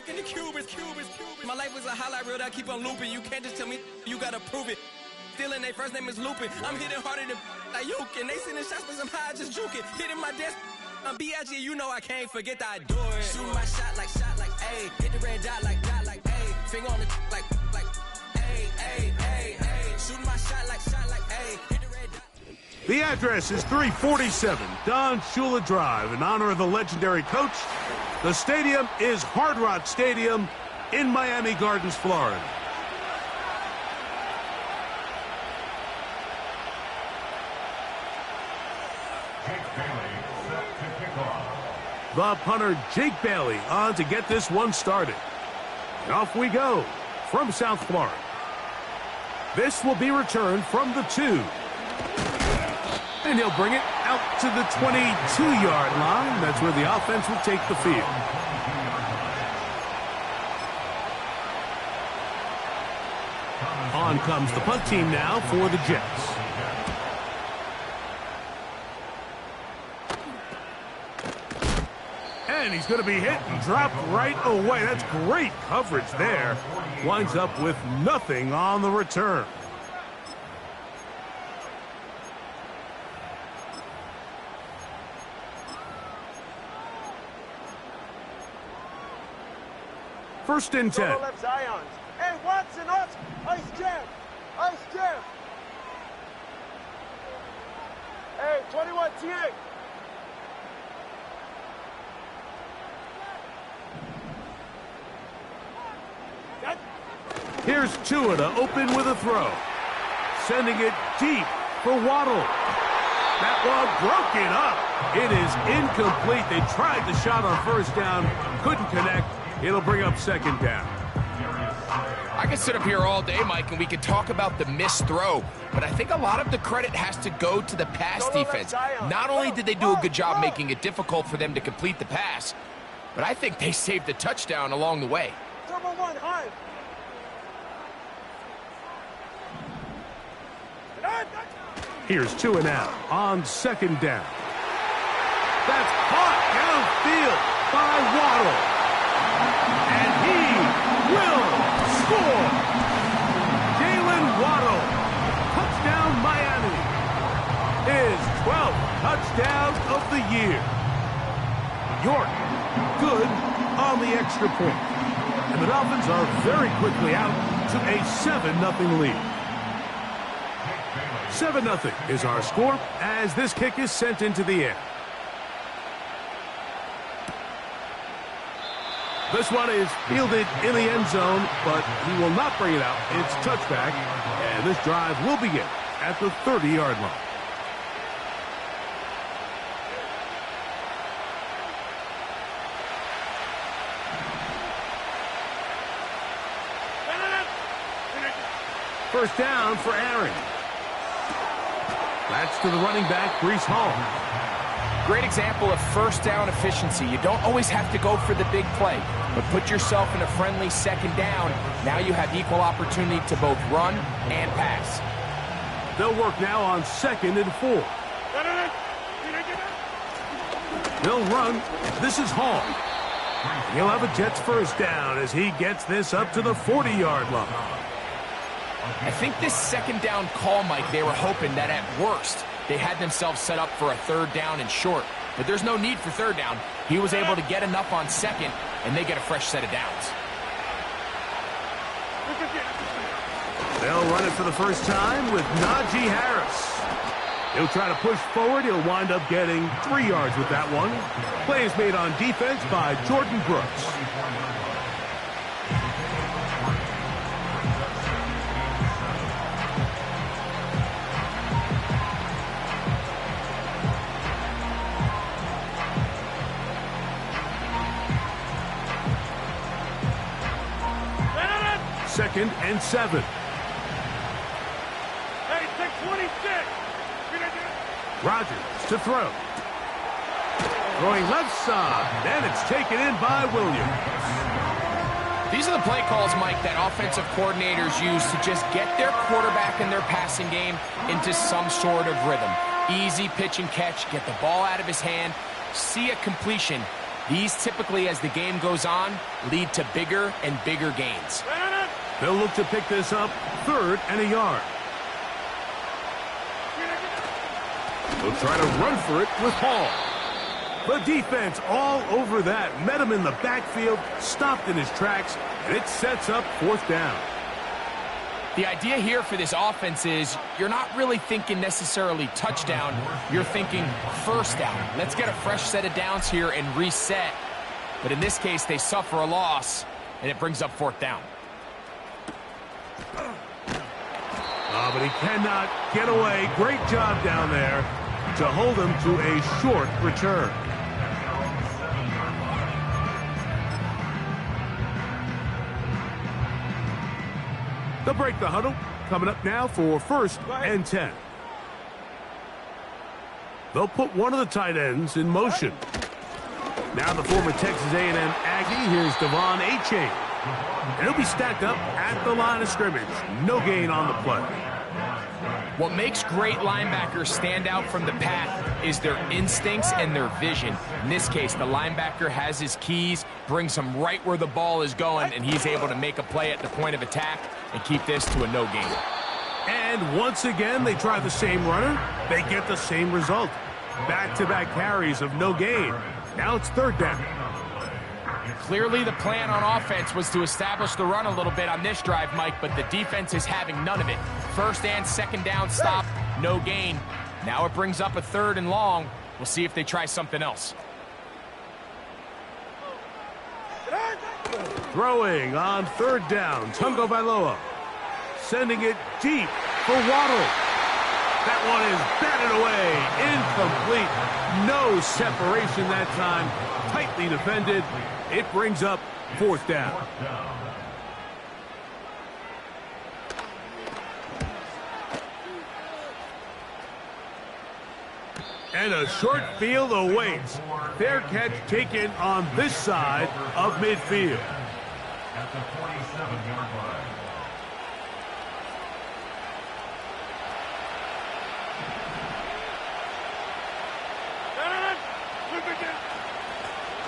rocking the Cubans. My life is a highlight reel that I keep on looping. You can't just tell me you gotta prove it. Stealing their first name is Lupin. I'm hitting harder than Ayuk, and they sending shots but somehow I just juke it. Hitting my desk. I'm B.I.G. You know I can't forget that I do it. Shoot my shot like ayy. Hit the red dot like ayy. Finger on the like ayy. Shoot my shot like ayy. Hit the red dot. The address is 347 Don Shula Drive. In honor of the legendary coach, the stadium is Hard Rock Stadium in Miami Gardens, Florida. The punter, Jake Bailey, on to get this one started. And off we go from South Florida. This will be returned from the 2. And he'll bring it out to the 22-yard line. That's where the offense will take the field. On comes the punt team now for the Jets. And he's going to be hit and dropped right away. That's great coverage there. Winds up with nothing on the return. First and 10. Left Zions. Hey, Watson, ice jam. Hey, 21 TA. Here's Tua to open with a throw. Sending it deep for Waddle. That one broken up. It is incomplete. They tried the shot on first down. Couldn't connect. It'll bring up second down. I could sit up here all day, Mike, and we could talk about the missed throw, but I think a lot of the credit has to go to the pass defense. Not only did they do a good job making it difficult for them to complete the pass, but I think they saved the touchdown along the way. Number 1, high. Here's Tua now on second down. That's caught downfield by Waddle. And he will score. Jalen Waddle, touchdown Miami. His 12th touchdown of the year. York, good on the extra point. And the Dolphins are very quickly out to a 7-0 lead. 7-0 is our score as this kick is sent into the air. This one is fielded in the end zone, but he will not bring it out. It's touchback, and this drive will begin at the 30-yard line. First down for Aaron. That's to the running back, Breece Hall. Great example of first down efficiency. You don't always have to go for the big play, but put yourself in a friendly second down. Now you have equal opportunity to both run and pass. They'll work now on 2nd and 4. They'll run. This is Hall. He'll have a Jets first down as he gets this up to the 40-yard line. I think this second down call, Mike, they were hoping that at worst they had themselves set up for a third down and short. But there's no need for third down. He was able to get enough on second, and they get a fresh set of downs. They'll run it for the first time with Najee Harris. He'll try to push forward. He'll wind up getting 3 yards with that one. Play is made on defense by Jordan Brooks. Second and 7. Hey, 626. Rodgers to throw. Throwing left side, and it's taken in by Williams. These are the play calls, Mike, that offensive coordinators use to just get their quarterback and their passing game into some sort of rhythm. Easy pitch and catch, get the ball out of his hand, see a completion, These typically, as the game goes on, lead to bigger and bigger gains. They'll look to pick this up 3rd and a yard. They'll try to run for it with Hall. The defense all over that. Met him in the backfield, stopped in his tracks, and it sets up 4th down. The idea here for this offense is you're not really thinking necessarily touchdown. You're thinking 1st down. Let's get a fresh set of downs here and reset. But in this case, they suffer a loss, and it brings up 4th down. Oh, but he cannot get away. Great job down there to hold him to a short return. They'll break the huddle. Coming up now for 1st and 10. They'll put one of the tight ends in motion. Now the former Texas A&M Aggie. Here's Devon Achane. And he'll be stacked up at the line of scrimmage. No gain on the play. What makes great linebackers stand out from the pack is their instincts and their vision. In this case, the linebacker has his keys, brings him right where the ball is going, and he's able to make a play at the point of attack and keep this to a no gain. And once again, they try the same runner. They get the same result. Back-to-back carries of no gain. Now it's 3rd down. Clearly the plan on offense was to establish the run a little bit on this drive, Mike, but the defense is having none of it. 1st and 2nd down stop, no gain. Now it brings up a 3rd and long. We'll see if they try something else. Throwing on 3rd down, Tungo Bailoa. Sending it deep for Waddle. That one is batted away, incomplete. No separation that time, tightly defended. It brings up 4th down. And a short field awaits. Fair catch taken on this side of midfield. At the 47-yard line.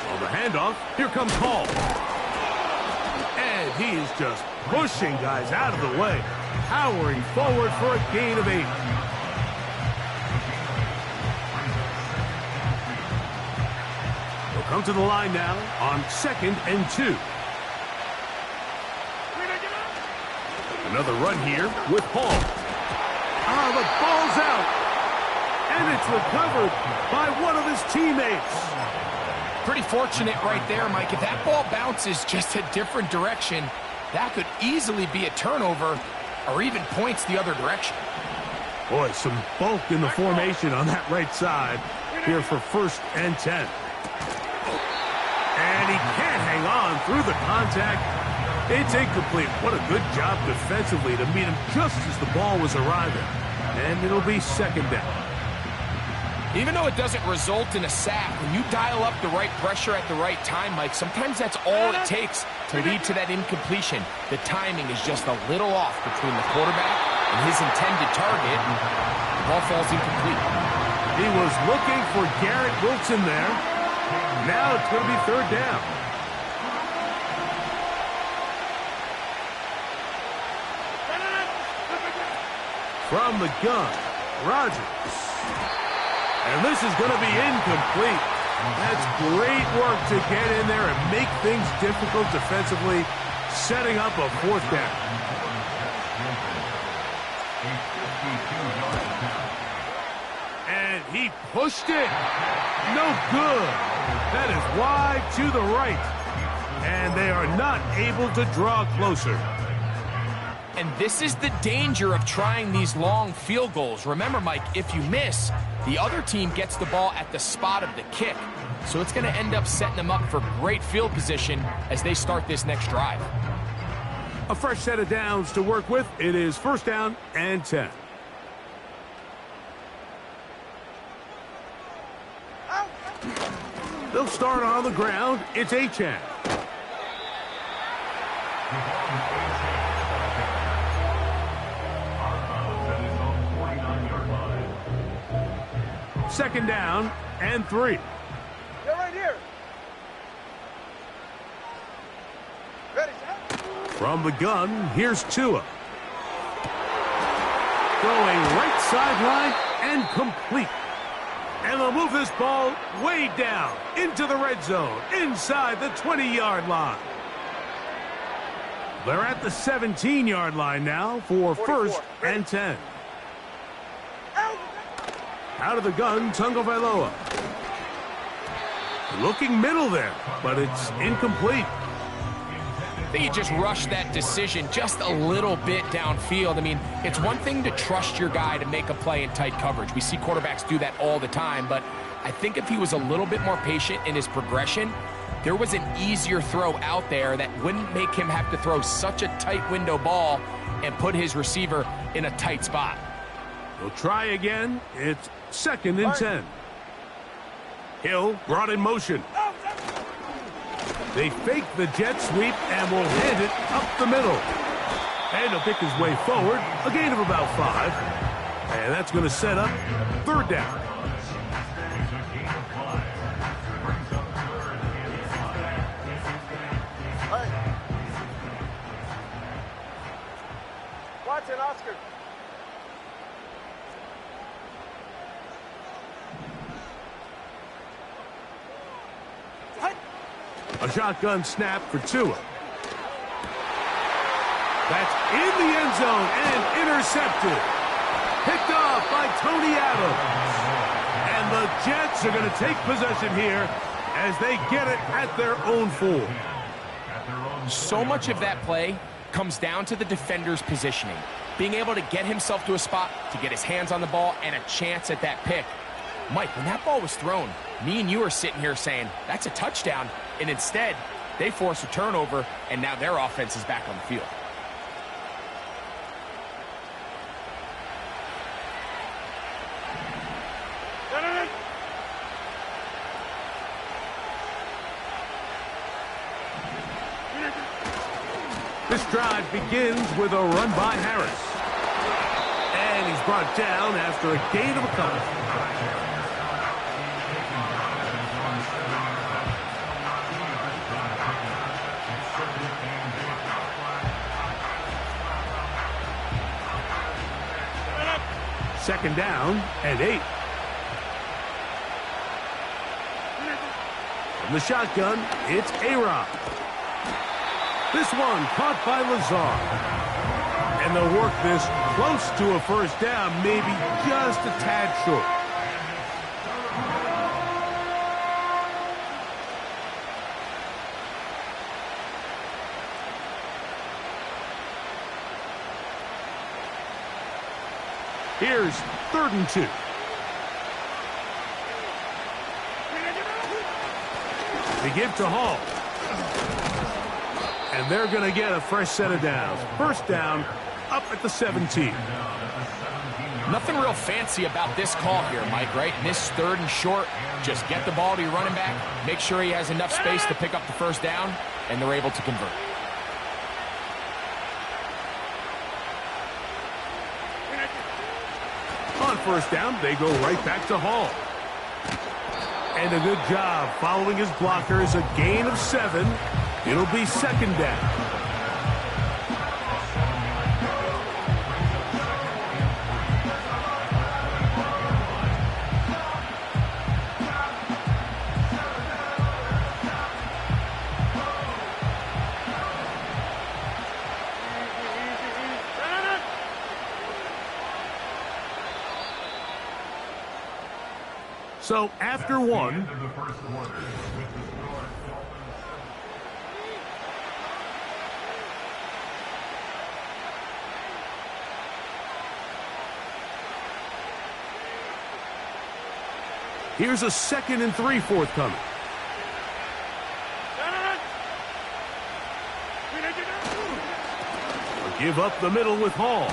On the handoff, here comes Hall. And he is just pushing guys out of the way, powering forward for a gain of 8. They'll come to the line now on 2nd and 2. Another run here with Hall. The ball's out. And it's recovered by one of his teammates. Pretty fortunate right there, Mike. If that ball bounces just a different direction, that could easily be a turnover or even points the other direction. Boy, some bulk in the formation on that right side here for 1st and 10. And he can't hang on through the contact. It's incomplete. What a good job defensively to meet him just as the ball was arriving. And it'll be 2nd down. Even though it doesn't result in a sack, when you dial up the right pressure at the right time, Mike, sometimes that's all it takes to lead to that incompletion. The timing is just a little off between the quarterback and his intended target. The ball falls incomplete. He was looking for Garrett Wilson there. Now it's going to be 3rd down. From the gun, Rodgers. And this is going to be incomplete. That's great work to get in there and make things difficult defensively, setting up a 4th down. And he pushed it. No good. That is wide to the right. And they are not able to draw closer. And this is the danger of trying these long field goals. Remember, Mike, if you miss, the other team gets the ball at the spot of the kick. So it's going to end up setting them up for great field position as they start this next drive. A fresh set of downs to work with. It is 1st down and 10. They'll start on the ground. It's Achane. Second down and 3. You're right here. Ready, From the gun, here's Tua. Going right sideline and complete. And they'll move this ball way down into the red zone, inside the 20-yard line. They're at the 17-yard line now for 1st and 10. Out of the gun, Tagovailoa. Looking middle there, but it's incomplete. I think he just rushed that decision just a little bit downfield. I mean, it's one thing to trust your guy to make a play in tight coverage. We see quarterbacks do that all the time, but I think if he was a little bit more patient in his progression, there was an easier throw out there that wouldn't make him have to throw such a tight window ball and put his receiver in a tight spot. We'll try again. It's 2nd and 10. Hill brought in motion. They fake the jet sweep and will hand it up the middle. And he'll pick his way forward, a gain of about 5. And that's going to set up 3rd down. Watson, Oscar. A shotgun snap for Tua. That's in the end zone and intercepted. Picked off by Tony Adams. And the Jets are going to take possession here as they get it at their own 4. So much of that play comes down to the defender's positioning. Being able to get himself to a spot, to get his hands on the ball, and a chance at that pick. Mike, when that ball was thrown, me and you are sitting here saying, that's a touchdown. And instead, they force a turnover, and now their offense is back on the field. This drive begins with a run by Harris. And he's brought down after a gain of a couple. Second down and 8. From the shotgun, it's A-Rod. This one caught by Lazard. And they'll work this close to a 1st down, maybe just a tad short. Here's 3rd and 2. They give to Hall. And they're going to get a fresh set of downs. 1st down, up at the 17. Nothing real fancy about this call here, Mike, right? This 3rd and short, just get the ball to your running back, make sure he has enough space to pick up the 1st down, and they're able to convert. On 1st down, they go right back to Hall. And a good job following his blockers, a gain of 7. It'll be 2nd down. So after 1, here's a 2nd and 3 forthcoming. They'll give up the middle with Hall.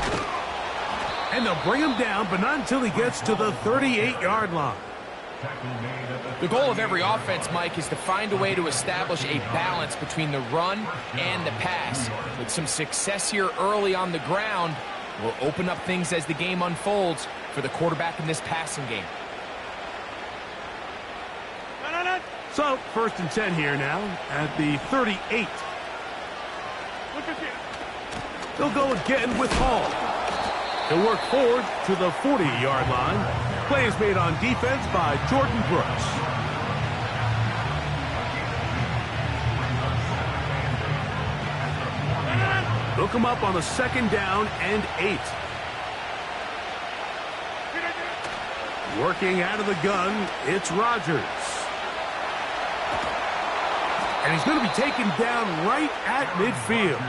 And they'll bring him down, but not until he gets to the 38-yard line. The goal of every offense, Mike, is to find a way to establish a balance between the run and the pass. With some success here early on the ground, will open up things as the game unfolds for the quarterback in this passing game. So, 1st and 10 here now at the 38. He'll go again with Hall. He'll work forward to the 40-yard line. Play is made on defense by Jordan Brooks. They'll come up on a 2nd down and 8. Working out of the gun, it's Rodgers. And he's going to be taken down right at midfield.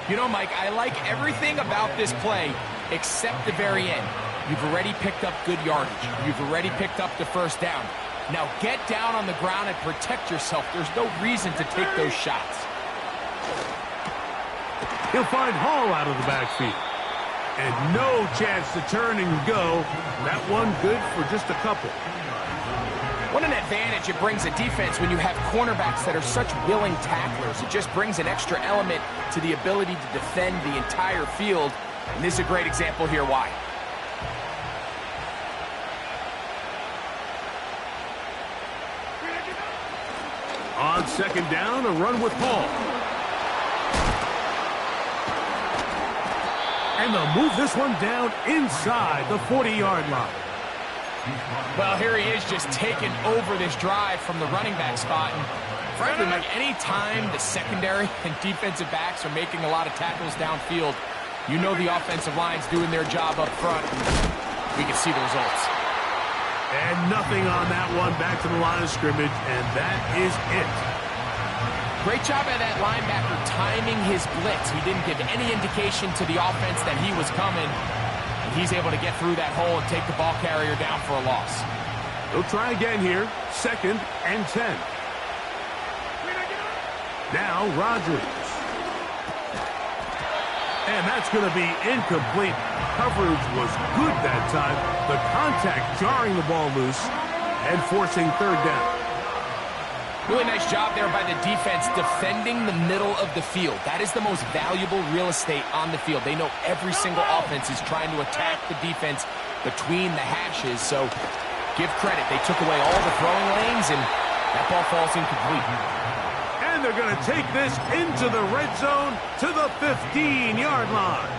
You know, Mike, I like everything about this play except the very end. You've already picked up good yardage. You've already picked up the 1st down. Now get down on the ground and protect yourself. There's no reason to take those shots. He'll find Hall out of the backfield. And no chance to turn and go. That one good for just a couple. What an advantage it brings a defense when you have cornerbacks that are such willing tacklers. It just brings an extra element to the ability to defend the entire field. And this is a great example here why. On 2nd down, a run with Hall. And they'll move this one down inside the 40-yard line. Well, here he is just taking over this drive from the running back spot. And frankly, Mike, any time the secondary and defensive backs are making a lot of tackles downfield, you know the offensive line's doing their job up front. And we can see the results. And nothing on that one back to the line of scrimmage, and that is it. Great job by that linebacker timing his blitz. He didn't give any indication to the offense that he was coming. And he's able to get through that hole and take the ball carrier down for a loss. They'll try again here. 2nd and 10. Now Rodgers. And that's going to be incomplete. Coverage was good that time. The contact jarring the ball loose and forcing 3rd down. Really nice job there by the defense defending the middle of the field. That is the most valuable real estate on the field. They know every single offense is trying to attack the defense between the hashes. So give credit. They took away all the throwing lanes, and that ball falls incomplete. And they're going to take this into the red zone to the 15-yard line.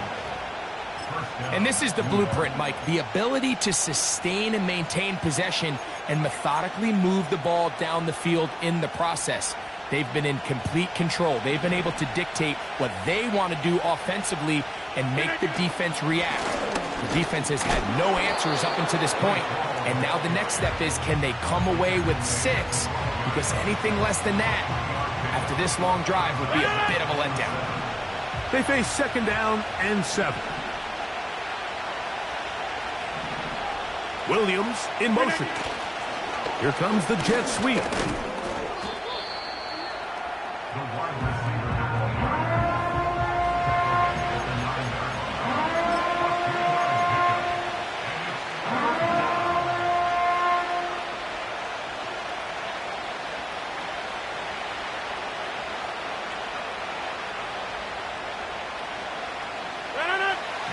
And this is the blueprint, Mike. The ability to sustain and maintain possession and methodically move the ball down the field in the process. They've been in complete control. They've been able to dictate what they want to do offensively and make the defense react. The defense has had no answers up until this point. And now the next step is, can they come away with 6? Because anything less than that, after this long drive, would be a bit of a letdown. They face 2nd down and 7. Williams in motion. Here comes the jet sweep. The wide receiver,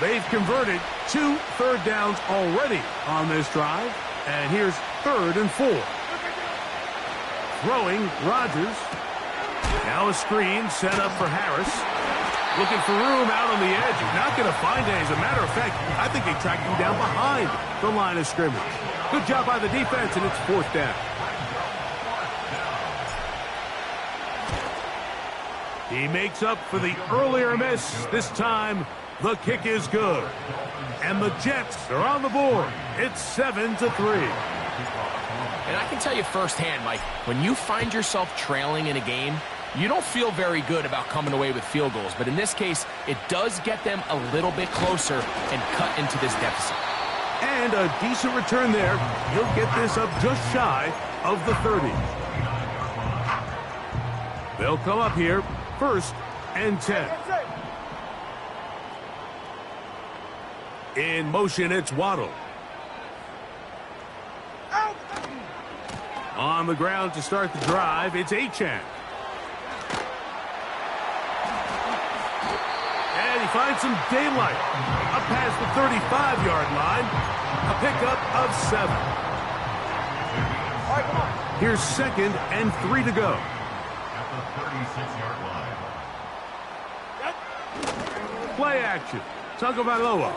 They've converted 2 3rd downs already on this drive. And here's 3rd and 4. Throwing Rodgers. Now a screen set up for Harris. Looking for room out on the edge. Not going to find it. As a matter of fact, I think they tracked him down behind the line of scrimmage. Good job by the defense, and it's 4th down. He makes up for the earlier miss. This time, the kick is good. And the Jets are on the board. It's 7-3. And I can tell you firsthand, Mike, when you find yourself trailing in a game, you don't feel very good about coming away with field goals. But in this case, it does get them a little bit closer and cut into this deficit. And a decent return there. He'll get this up just shy of the 30. They'll come up here, 1st and 10. In motion, it's Waddle. On the ground to start the drive, it's Achane. And he finds some daylight. Up past the 35-yard line. A pickup of 7. All right, come on. Here's 2nd and 3 to go. at the 36-yard line. Play action. Tagovailoa.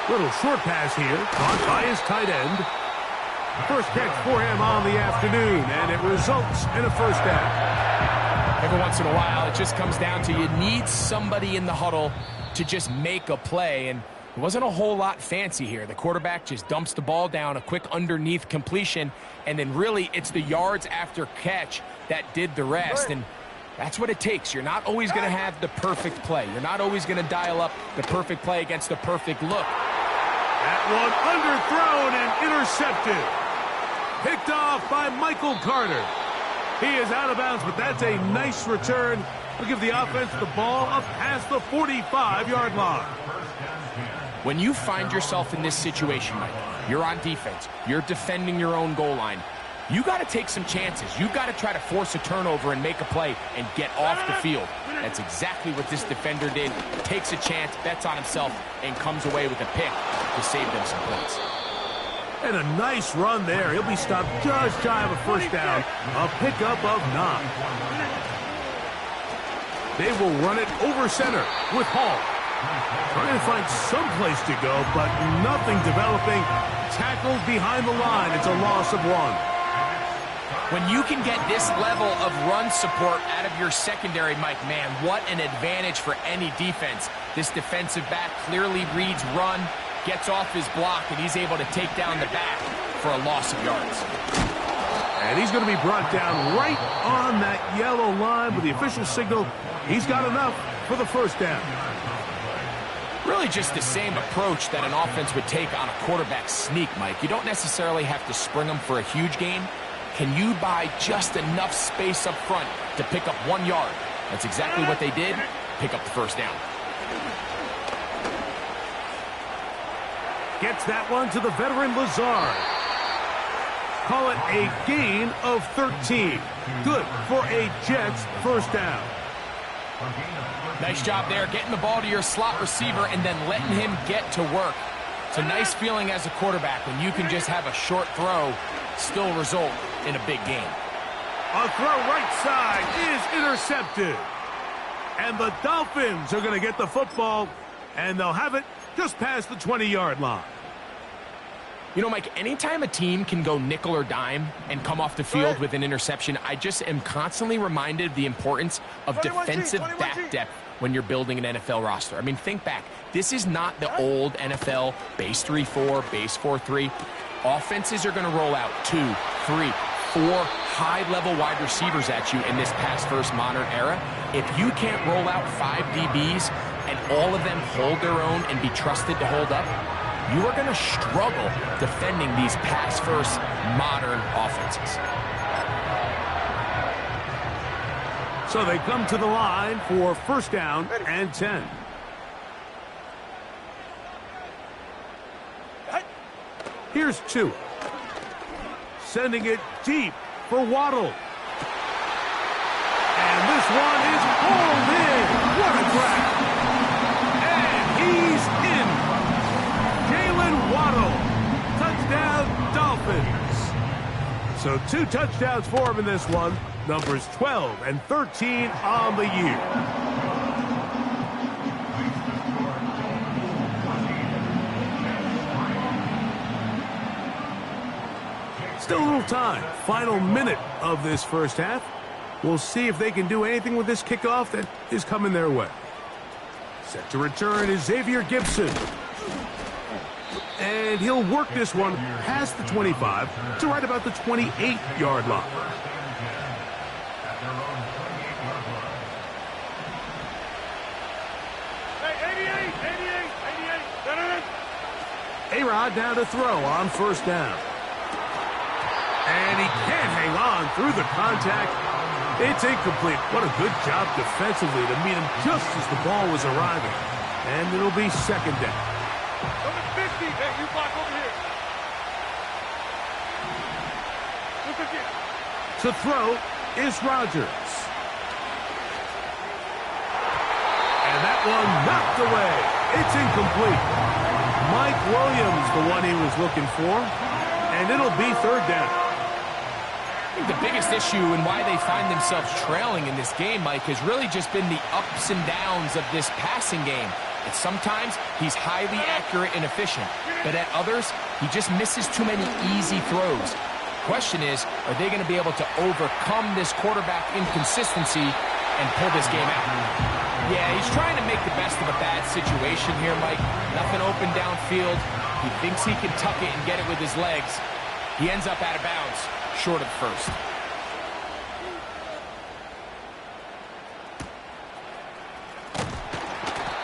Little short pass here, caught by his tight end. First catch for him on the afternoon, and it results in a first down. Every once in a while, it just comes down to you need somebody in the huddle to just make a play, and it wasn't a whole lot fancy here. The quarterback just dumps the ball down, a quick underneath completion, and then really it's the yards after catch that did the rest, and that's what it takes. You're not always going to have the perfect play. You're not always going to dial up the perfect play against the perfect look. That one underthrown and intercepted. Picked off by Michael Carter. He is out of bounds, but that's a nice return. We'll give the offense the ball up past the 45-yard line. When you find yourself in this situation, Mike, you're on defense, you're defending your own goal line, you got to take some chances. You got to try to force a turnover and make a play and get off the field. That's exactly what this defender did. Takes a chance, bets on himself, and comes away with a pick to save them some points. And a nice run there. He'll be stopped just shy of a first down. A pickup of 9. They will run it over center with Hall. Trying to find some place to go, but nothing developing. Tackled behind the line. It's a loss of 1. When you can get this level of run support out of your secondary, Mike, man, what an advantage for any defense. This defensive back clearly reads run, gets off his block, and he's able to take down the back for a loss of yards. And he's going to be brought down right on that yellow line with the official signal. He's got enough for the first down. Really just the same approach that an offense would take on a quarterback sneak, Mike. You don't necessarily have to spring them for a huge gain. Can you buy just enough space up front to pick up 1 yard? That's exactly what they did. Pick up the first down. Gets that one to the veteran Lazard. Call it a gain of 13. Good for a Jets first down. Nice job there, getting the ball to your slot receiver and then letting him get to work. It's a nice feeling as a quarterback when you can just have a short throw still result in a big game. A throw right side is intercepted. And the Dolphins are going to get the football, and they'll have it just past the 20-yard line. You know, Mike, anytime a team can go nickel or dime and come off the field with an interception, I just am constantly reminded of the importance of defensive back depth when you're building an NFL roster. I mean, think back. This is not the old NFL base 3-4, base 4-3. Offenses are going to roll out 2, 3, 4 high-level wide receivers at you in this pass-first modern era. If you can't roll out 5 DBs and all of them hold their own and be trusted to hold up, you are going to struggle defending these pass-first modern offenses. So they come to the line for first down and 10. Here's 2. Sending it deep for Waddle. And this one is pulled in. What a grab. And he's in. Jalen Waddle. Touchdown, Dolphins. So 2 touchdowns for him in this one. Numbers 12 and 13 on the year. Still a little time. Final minute of this first half. We'll see if they can do anything with this kickoff that is coming their way. Set to return is Xavier Gibson. And he'll work this one past the 25 to right about the 28-yard line. A-Rod down to throw on first down. And he can't hang on through the contact. It's incomplete. What a good job defensively to meet him just as the ball was arriving. And it'll be second down. Number 50, hey, you block over here. Look again. To throw is Rodgers. And that one knocked away. It's incomplete. Mike Williams, the one he was looking for. And it'll be third down. I think the biggest issue and why they find themselves trailing in this game, Mike, has really just been the ups and downs of this passing game. And sometimes he's highly accurate and efficient, but at others, he just misses too many easy throws. Question is, are they going to be able to overcome this quarterback inconsistency and pull this game out? Yeah, he's trying to make the best of a bad situation here, Mike. Nothing open downfield. He thinks he can tuck it and get it with his legs. He ends up out of bounds, short of first.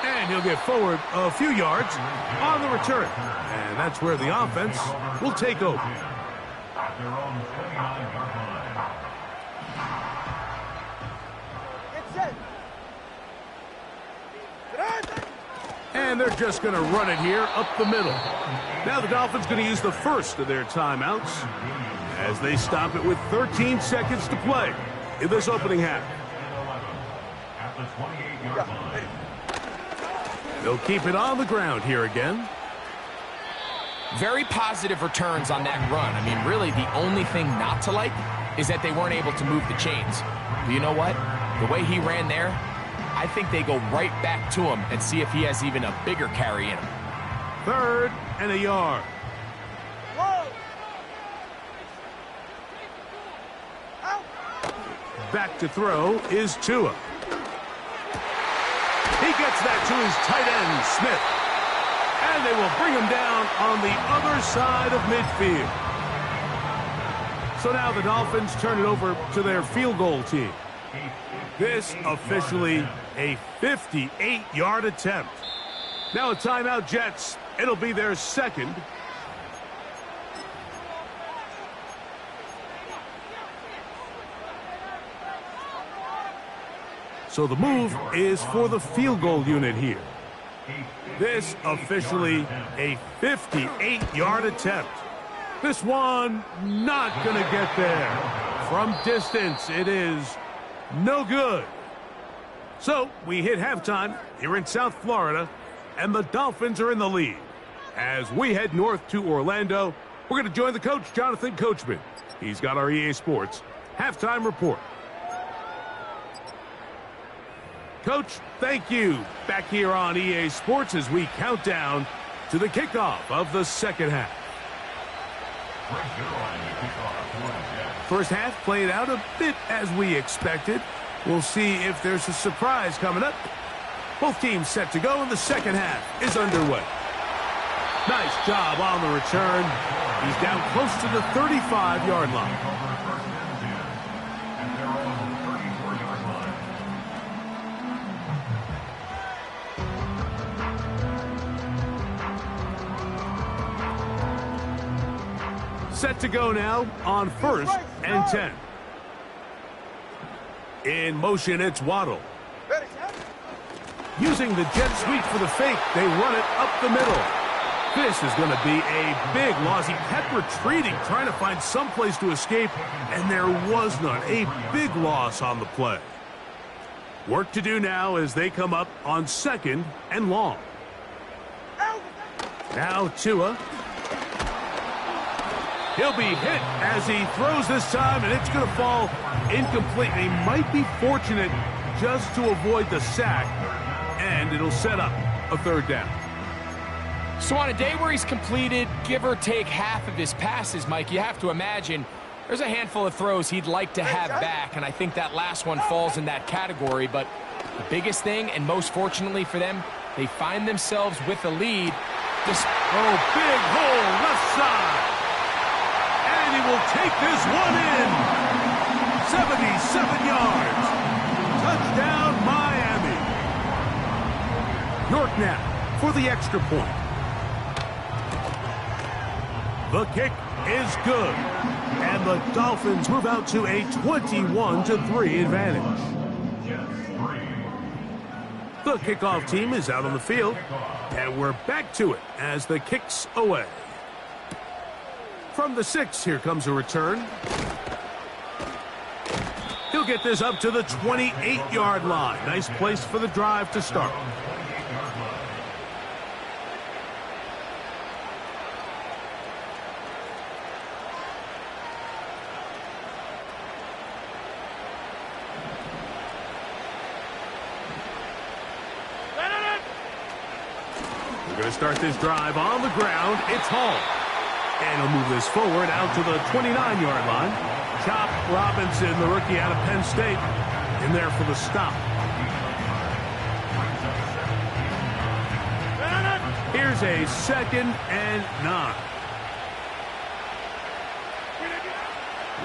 And he'll get forward a few yards on the return. And that's where the offense will take over. At their own 29-yard line. And they're just going to run it here up the middle. Now the Dolphins going to use the first of their timeouts as they stop it with 13 seconds to play in this opening half. At the 28-yard line. They'll keep it on the ground here again. Very positive returns on that run. I mean, really, the only thing not to like is that they weren't able to move the chains. But you know what? The way he ran there, I think they go right back to him and see if he has even a bigger carry in him. 3rd and a yard. Back to throw is Tua. He gets that to his tight end, Smith. And they will bring him down on the other side of midfield. So now the Dolphins turn it over to their field goal team. This officially a 58-yard attempt. Now a timeout, Jets. It'll be their second. So the move is for the field goal unit here. This officially a 58-yard attempt. This one not going to get there. From distance, it is no good. So we hit halftime here in South Florida, and the Dolphins are in the lead. As we head north to Orlando, we're going to join the coach, Jonathan Coachman. He's got our EA Sports halftime report. Coach, thank you. Back here on EA Sports as we count down to the kickoff of the second half. First half played out a bit as we expected. We'll see if there's a surprise coming up. Both teams set to go, and the second half is underway. Nice job on the return. He's down close to the 35-yard line. Set to go now on 1st and 10. In motion, it's Waddle. Using the jet sweep for the fake, they run it up the middle. This is going to be a big loss. He kept retreating, trying to find some place to escape, and there was none. A big loss on the play. Work to do now as they come up on 2nd and long. Now Tua. He'll be hit as he throws this time, and it's going to fall incomplete. He might be fortunate just to avoid the sack, and it'll set up a 3rd down. So on a day where he's completed, give or take half of his passes, Mike, you have to imagine there's a handful of throws he'd like to have back, and I think that last one falls in that category. But the biggest thing, and most fortunately for them, they find themselves with a lead. Big hole left side. And he will take this one in. 77 yards. Touchdown, Miami. York now for the extra point. The kick is good. And the Dolphins move out to a 21-3 advantage. The kickoff team is out on the field. And we're back to it as the kick's away. From the 6, here comes a return. He'll get this up to the 28-yard line. Nice place for the drive to start. to start this drive on the ground, it's Hall. And he'll move this forward out to the 29-yard line. Chop Robinson, the rookie out of Penn State, in there for the stop. Here's a 2nd and 9.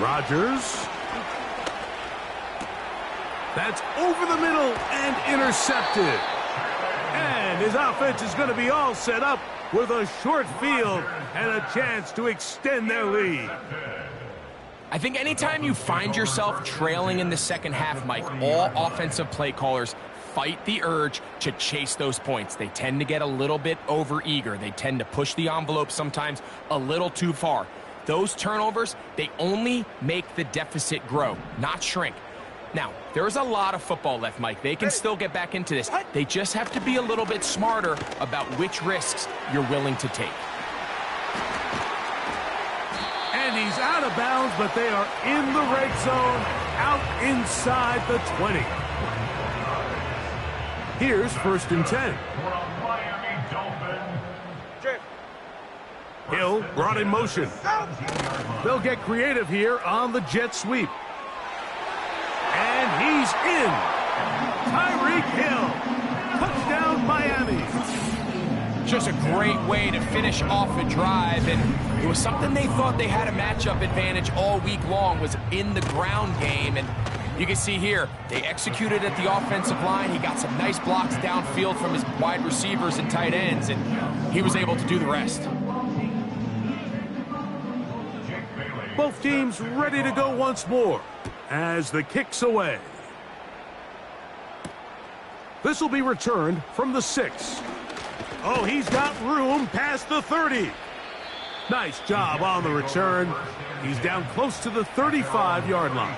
Rodgers. That's over the middle and intercepted. And his offense is going to be all set up with a short field and a chance to extend their lead. I think anytime you find yourself trailing in the second half, Mike, all offensive play callers fight the urge to chase those points. They tend to get a little bit overeager. They tend to push the envelope sometimes a little too far. Those turnovers, they only make the deficit grow, not shrink. Now, there's a lot of football left, Mike. They can still get back into this. They just have to be a little bit smarter about which risks you're willing to take. And he's out of bounds, but they are in the red zone, out inside the 20. Here's 1st and 10. Hill brought in motion. They'll get creative here on the jet sweep. And he's in. Tyreek Hill. Touchdown, Miami. Just a great way to finish off a drive, and it was something they thought they had a matchup advantage all week long, was in the ground game. And you can see here, they executed at the offensive line. He got some nice blocks downfield from his wide receivers and tight ends, and he was able to do the rest. Both teams ready to go once more as the kick's away. This will be returned from the 6. Oh, he's got room past the 30. Nice job on the return. He's down close to the 35-yard line.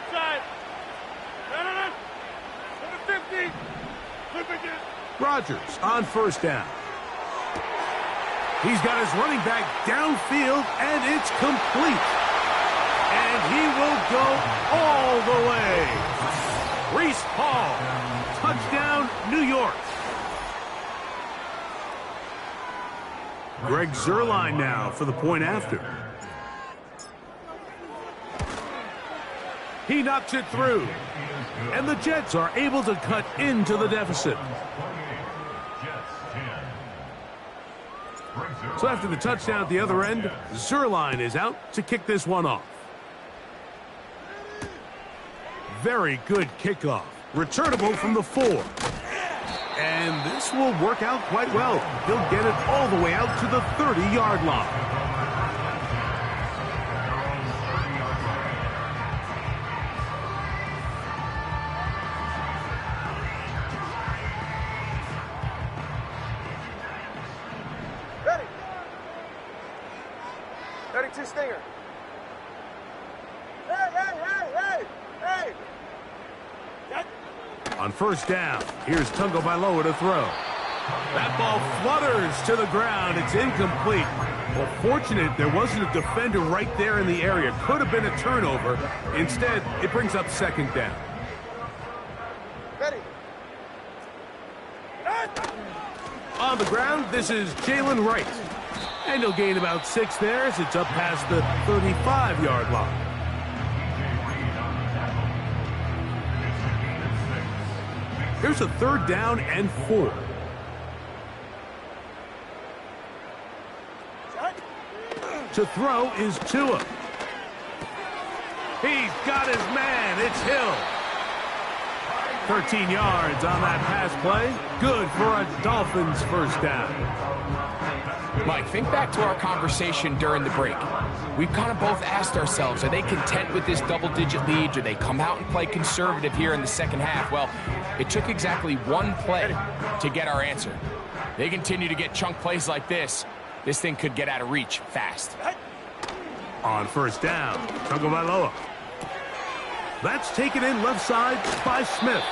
Inside. No. 50. Flip again. Rodgers on 1st down. He's got his running back downfield, and it's complete. And he will go all the way. Breece Hall, touchdown, New York. Greg Zuerlein now for the point after. He knocks it through. And the Jets are able to cut into the deficit. So after the touchdown at the other end, Zuerlein is out to kick this one off. Very good kickoff. Returnable from the 4. And this will work out quite well. He'll get it all the way out to the 30-yard line. Stinger. Hey! On 1st down, here's Tagovailoa to throw. That ball flutters to the ground. It's incomplete. Well, fortunate there wasn't a defender right there in the area. Could have been a turnover. Instead, it brings up 2nd down. Ready. On the ground, this is Jalen Wright. And he'll gain about 6 there as it's up past the 35-yard line. Here's a 3rd down and 4. To throw is Tua. He's got his man. It's Hill. 13 yards on that pass play. Good for a Dolphins 1st down. Mike, think back to our conversation during the break. We've kind of both asked ourselves, are they content with this double-digit lead? Do they come out and play conservative here in the second half? Well, it took exactly one play to get our answer. They continue to get chunk plays like this. This thing could get out of reach fast. On 1st down, Tagovailoa. That's taken in left side by Smith.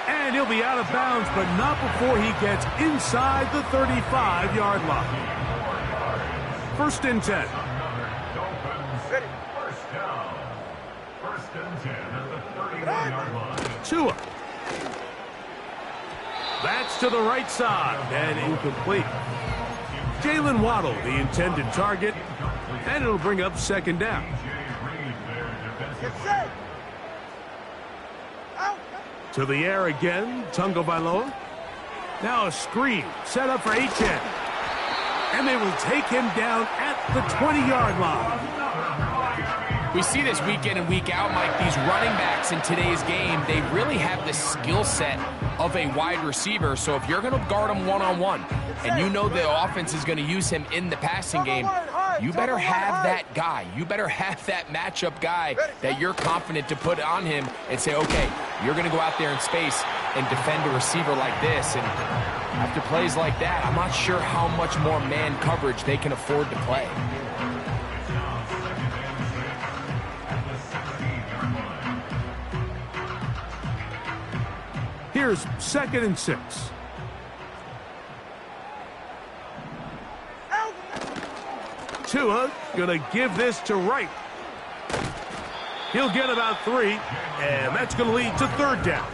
And he'll be out of bounds, but not before he gets inside the 35-yard line. 1st and 10. First and 10 at the 31-yard line. Tua. That's to the right side and incomplete. Jalen Waddle, the intended target, and it'll bring up second down. Get set. Out. To the air again, Tagovailoa. Now a screen set up for Achane. And they will take him down at the 20-yard line. We see this week in and week out, Mike, these running backs in today's game, they really have the skill set of a wide receiver. So if you're going to guard him one-on-one and you know the offense is going to use him in the passing game, you better have that guy. You better have that matchup guy that you're confident to put on him and say, okay, you're going to go out there in space and defend a receiver like this. And after plays like that, I'm not sure how much more man coverage they can afford to play. Here's 2nd and 6. Tua gonna give this to Wright. He'll get about 3, and that's gonna lead to third down.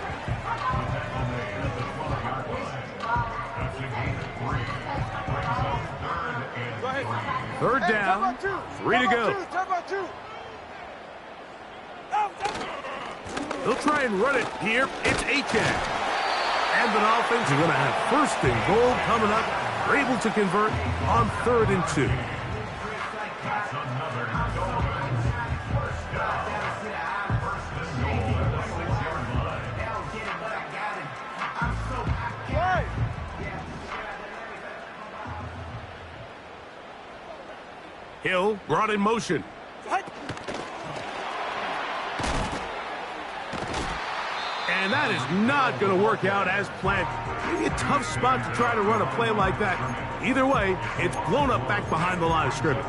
Third down, 3 to go. They'll try and run it here. It's Achane. And the Dolphins are going to have 1st and goal coming up. They're able to convert on 3rd and 2. Hill brought in motion. And that is not going to work out as planned. Maybe a tough spot to try to run a play like that. Either way, it's blown up back behind the line of scrimmage.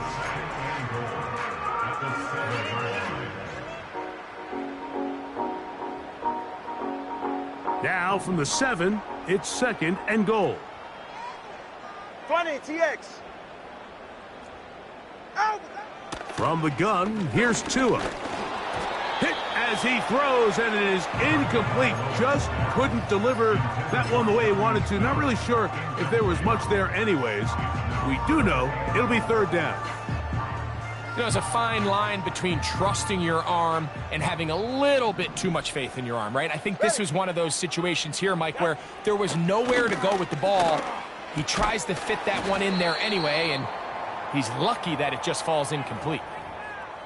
Now from the 7, it's 2nd and goal. 20, TX. Out. From the gun, here's Tua. Hit as he throws, and it is incomplete. Just couldn't deliver that one the way he wanted to. Not really sure if there was much there anyways. We do know it'll be 3rd down. You know, there's a fine line between trusting your arm and having a little bit too much faith in your arm, right? I think this was one of those situations here, Mike, where there was nowhere to go with the ball. He tries to fit that one in there anyway, and he's lucky that it just falls incomplete.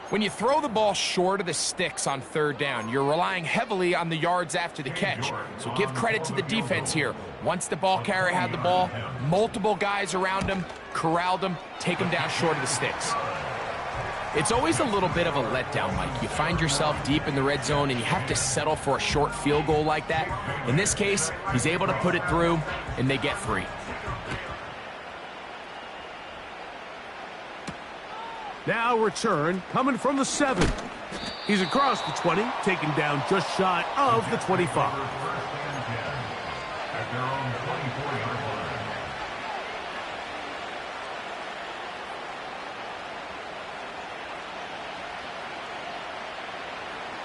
When you throw the ball short of the sticks on 3rd down, you're relying heavily on the yards after the catch. So give credit to the defense here. Once the ball carrier had the ball, multiple guys around him, corralled him, take him down short of the sticks. It's always a little bit of a letdown, Mike. You find yourself deep in the red zone and you have to settle for a short field goal like that. In this case, he's able to put it through, and they get 3. Now return coming from the 7. He's across the 20, taken down just shy of the 25. At their own 24-yard line.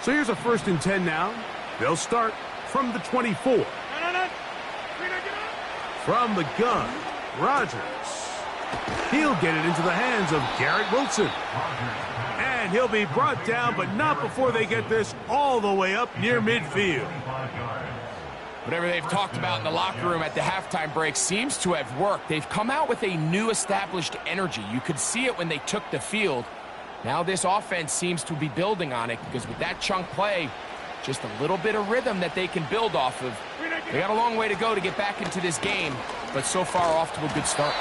So here's a 1st and 10 now. They'll start from the 24. From the gun, Rodgers. He'll get it into the hands of Garrett Wilson. And he'll be brought down, but not before they get this all the way up near midfield. Whatever they've talked about in the locker room at the halftime break seems to have worked. They've come out with a new established energy. You could see it when they took the field. Now this offense seems to be building on it, because with that chunk play, just a little bit of rhythm that they can build off of. They got a long way to go to get back into this game, but so far off to a good start.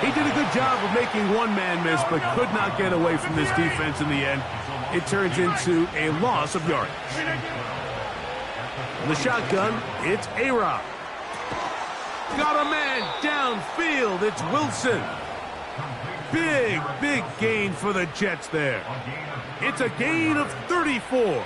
He did a good job of making one man miss, but could not get away from this defense in the end. It turns into a loss of yardage. In the shotgun, it's A-Rod. Got a man downfield. It's Wilson. Big gain for the Jets there. It's a gain of 34.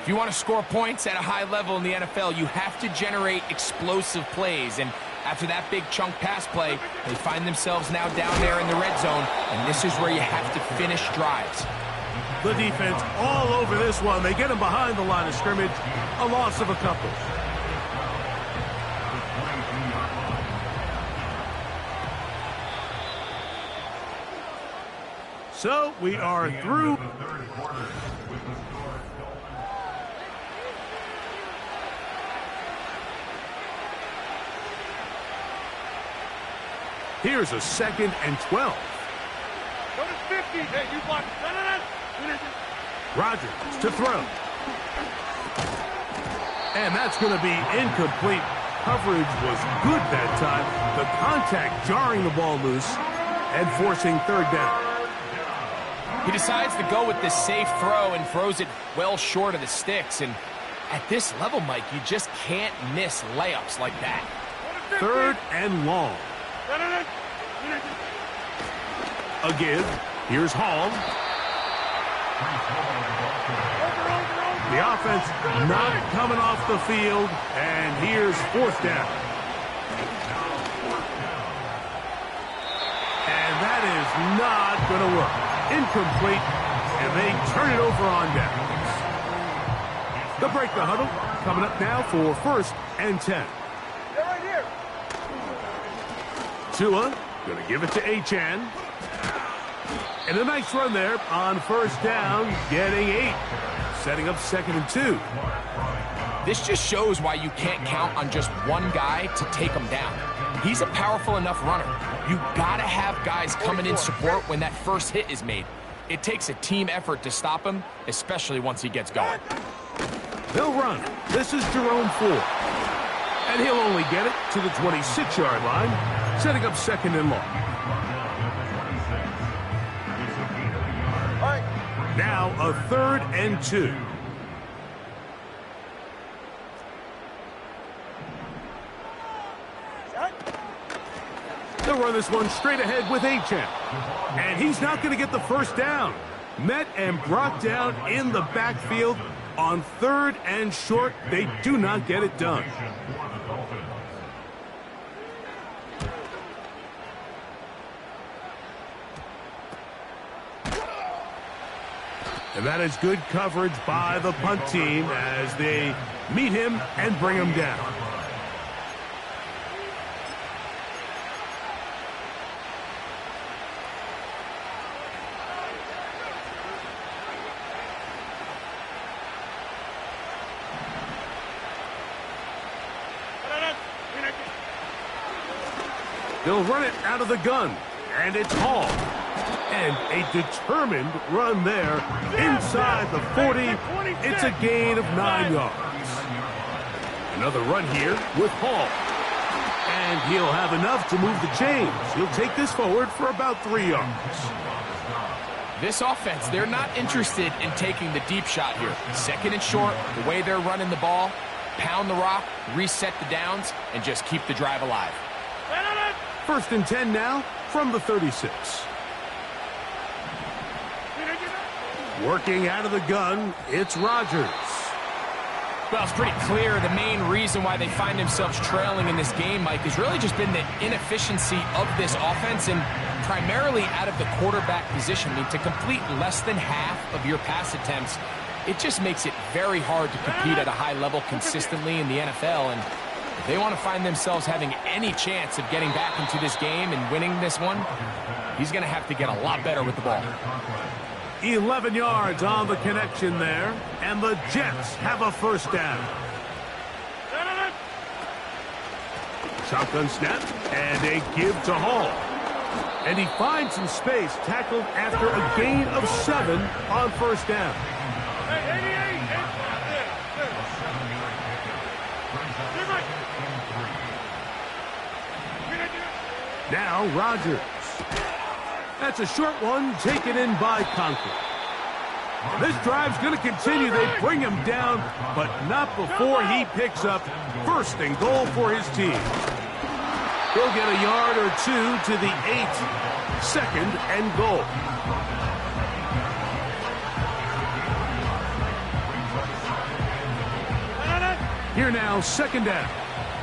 If you want to score points at a high level in the NFL, you have to generate explosive plays. And after that big chunk pass play, they find themselves now down there in the red zone, and this is where you have to finish drives. The defense all over this one. They get him behind the line of scrimmage. A loss of a couple. So we are through. Here's a 2nd and 12. Go to 50. Hey, you block. Rodgers to throw. And that's going to be incomplete. Coverage was good that time. The contact jarring the ball loose and forcing 3rd down. He decides to go with this safe throw and throws it well short of the sticks. And at this level, Mike, you just can't miss layups like that. 3rd and long. A give. Here's Hall. The offense not coming off the field, and here's 4th down. And that is not going to work. Incomplete, and they turn it over on downs. They'll break the huddle. Coming up now for 1st and 10. They're right here. Tua going to give it to Achane. And a nice run there on 1st down, getting 8. Setting up 2nd and 2. This just shows why you can't count on just one guy to take him down. He's a powerful enough runner. You gotta have guys coming in support when that first hit is made. It takes a team effort to stop him, especially once he gets going. They'll run. This is Jerome Ford. And he'll only get it to the 26-yard line, setting up 2nd and long. Now a 3rd and 2. They'll run this one straight ahead with Achane. And he's not going to get the 1st down. Met and brought down in the backfield on 3rd and short. They do not get it done. And that is good coverage by the punt team as they meet him and bring him down. They'll run it out of the gun, and it's Hall. And a determined run there inside the 40. It's a gain of 9 yards. Another run here with Hall. And he'll have enough to move the chains. He'll take this forward for about 3 yards. This offense, they're not interested in taking the deep shot here. 2nd and short, the way they're running the ball, pound the rock, reset the downs, and just keep the drive alive. 1st and 10 now from the 36. Working out of the gun, it's Rodgers. Well, it's pretty clear the main reason why they find themselves trailing in this game, Mike, has really just been the inefficiency of this offense and primarily out of the quarterback position. I mean, to complete less than half of your pass attempts, it just makes it very hard to compete at a high level consistently in the NFL. And if they want to find themselves having any chance of getting back into this game and winning this one, he's going to have to get a lot better with the ball. 11 yards on the connection there, and the Jets have a 1st down. Shotgun snap, and a give to Hall. And he finds some space, tackled after a gain of 7 on 1st down. Now Rodgers. That's a short one taken in by Conklin. This drive's going to continue. They bring him down, but not before he picks up 1st and goal for his team. He'll get a yard or 2 to the 8. 2nd and goal. Here now, 2nd down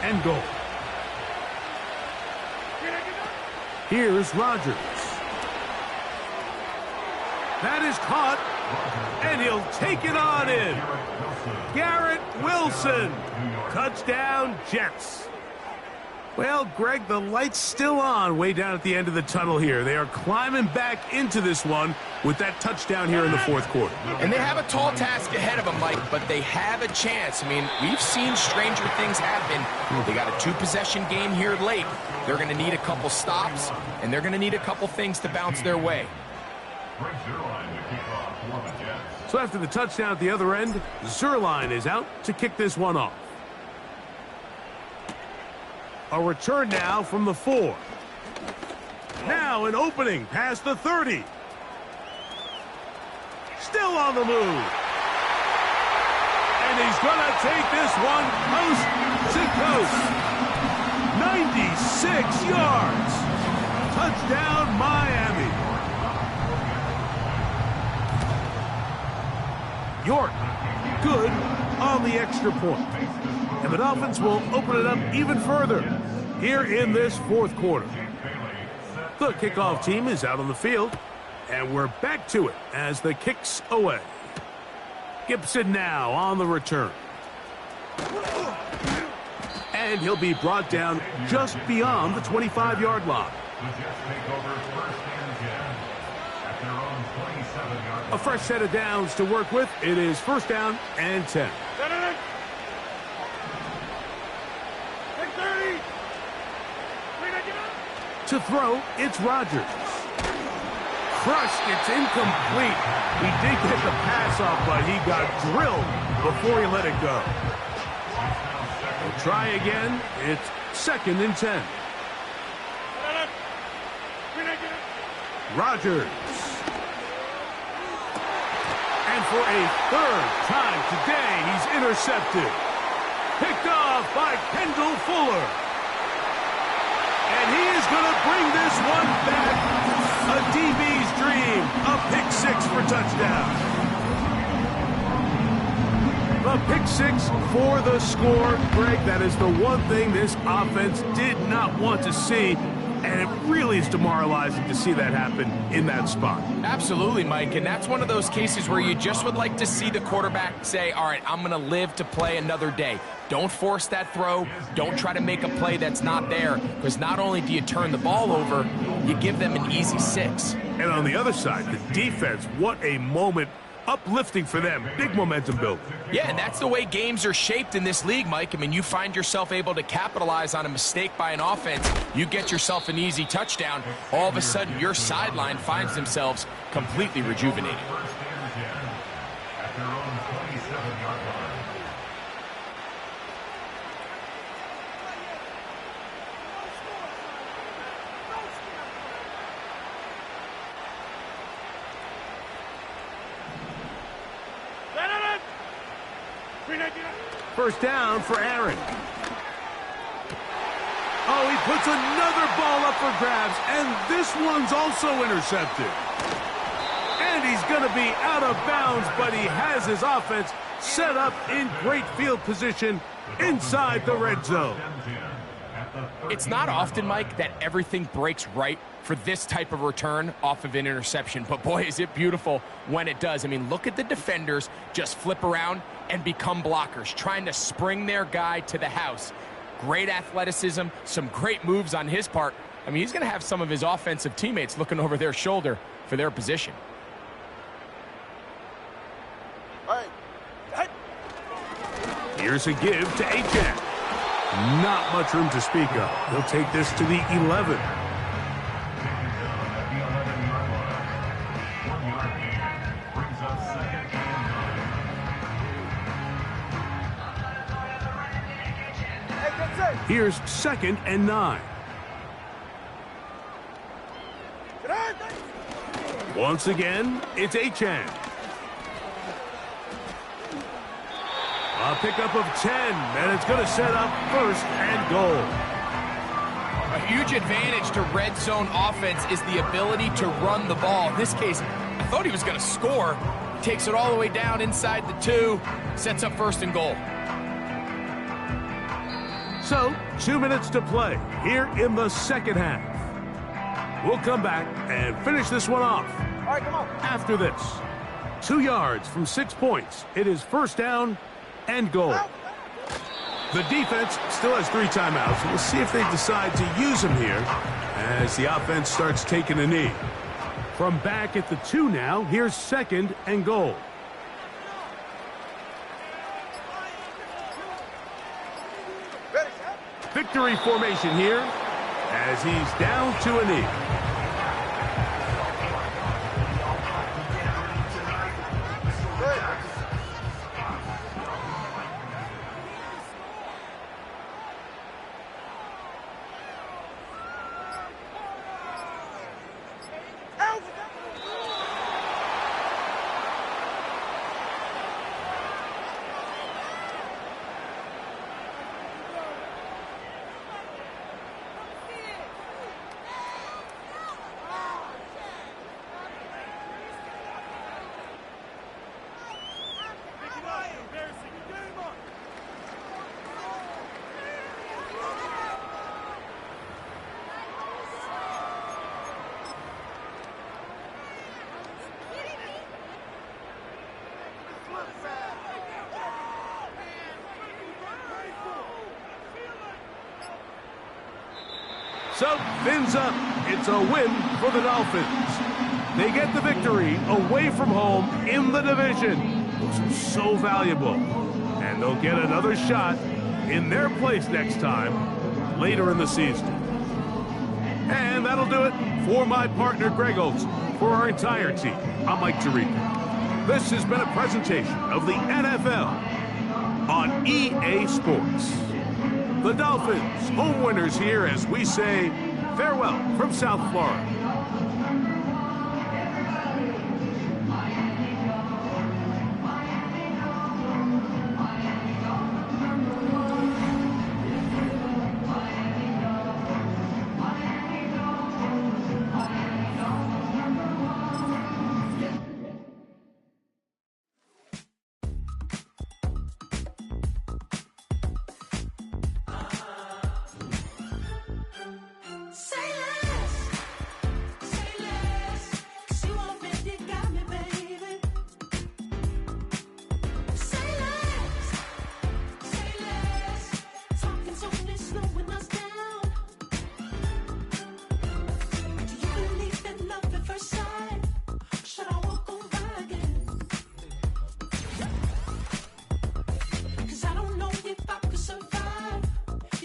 and goal. Here's Rodgers. That is caught And he'll take it on in. Garrett Wilson. Touchdown, Jets. Well, Greg, the light's still on way down at the end of the tunnel here. They are climbing back into this one with that touchdown here in the fourth quarter. And they have a tall task ahead of them, Mike, but they have a chance. I mean, we've seen stranger things happen. They got a two-possession game here late. They're going to need a couple stops, and they're going to need a couple things to bounce their way. So after the touchdown at the other end, Zuerlein is out to kick this one off. A return now from the 4. Now an opening past the 30. Still on the move. And he's going to take this one coast to coast. 96 yards. Touchdown, Miami. York, good on the extra point. And the Dolphins will open it up even further here in this fourth quarter. The kickoff team is out on the field, and we're back to it as the kick's away. Gibson now on the return. And he'll be brought down just beyond the 25-yard line. A fresh set of downs to work with. It is first down and 10. To throw, it's Rodgers. Crushed, it's incomplete. He did get the pass off, but he got drilled before he let it go. We'll try again. It's second and 10. Rodgers. And for a third time today, he's intercepted. Picked off by Kendall Fuller. And he is going to bring this one back. A DB's dream. A pick six for touchdown. The pick six for the score. Greg, that is the one thing this offense did not want to see. And it really is demoralizing to see that happen in that spot. Absolutely, Mike. And that's one of those cases where you just would like to see the quarterback say, all right, I'm going to live to play another day. Don't force that throw. Don't try to make a play that's not there. Because not only do you turn the ball over, you give them an easy 6. And on the other side, the defense, what a moment. Uplifting for them. Big momentum build. Yeah, and that's the way games are shaped in this league, Mike. I mean, you find yourself able to capitalize on a mistake by an offense. You get yourself an easy touchdown. All of a sudden, your sideline finds themselves completely rejuvenated. First down for Aaron. Oh, he puts another ball up for grabs, and this one's also intercepted. And he's going to be out of bounds, but he has his offense set up in great field position inside the red zone. It's not often, Mike, that everything breaks right for this type of return off of an interception. But boy, is it beautiful when it does. I mean, look at the defenders just flip around and become blockers, trying to spring their guy to the house. Great athleticism, some great moves on his part. I mean, he's going to have some of his offensive teammates looking over their shoulder for their position. Here's a give to Achane. Not much room to speak of. He'll take this to the 11. Here's second and 9. Once again, it's Achane. A pickup of 10, and it's going to set up first and goal. A huge advantage to red zone offense is the ability to run the ball. In this case, I thought he was going to score. Takes it all the way down inside the 2, sets up first and goal. So, 2 minutes to play here in the second half. We'll come back and finish this one off. All right, come on. After this. 2 yards from 6 points. It is first down and goal. The defense still has 3 timeouts. We'll see if they decide to use them here as the offense starts taking a knee. From back at the 2 now, here's second and goal. Victory formation here as he's down to a knee. So, fins up. It's a win for the Dolphins. They get the victory away from home in the division. Those are so valuable. And they'll get another shot in their place next time later in the season. And that'll do it for my partner, Greg Olsen. For our entire team, I'm Mike Tirico. This has been a presentation of the NFL on EA Sports. The Dolphins, home winners here as we say farewell from South Florida.